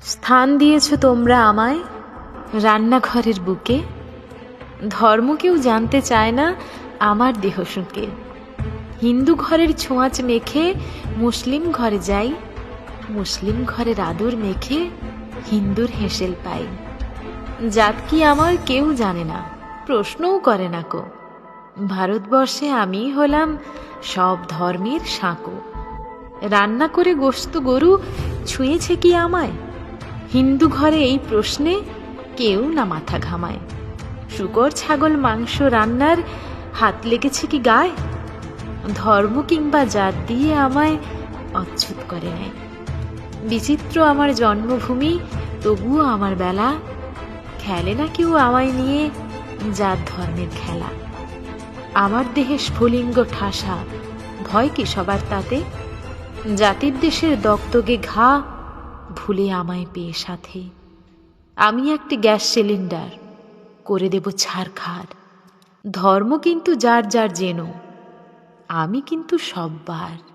স্থান দিয়েছ তোমরা আমায় রান্নাঘরের বুকে। ধর্ম কেউ জানতে চায় না আমার দেহ শুকে। হিন্দু ঘরের ছোঁয়াচ মেখে মুসলিম ঘরে যাই, মুসলিম ঘরের আদর মেখে হিন্দুর হেসেল পাই। জাত কি আমার কেউ জানে না, প্রশ্নও করে না কো। ভারতবর্ষে আমি হলাম সব ধর্মের সাঁকো। রান্না করে গোশত গরু ছুঁয়েছে কি আমায়? হিন্দু ঘরে এই প্রশ্নে কেউ না মাথা ঘামায়। শূকর ছাগল মাংস রান্নার হাত লেগেছে কি গায়ে? ধর্ম কিংবা জাত দিয়ে আমায় অচ্ছুত করে নেয়। বিচিত্র আমার জন্মভূমি, তবুও আমার বেলা। খেলে না কেউ আমায় নিয়ে জাত ধর্মের খেলা। আমার দেহে স্ফুলিঙ্গ ঠাসা, ভয় কি সবার তাতে? জাতির দেশের দগদগে ঘা ভুলে আমায় পেয়ে সাথে। আমি একটি গ্যাস সিলিন্ডার, করে দেব ছারখার। ধর্ম কিন্তু যার যার জেনো, আমি কিন্তু সব্বার।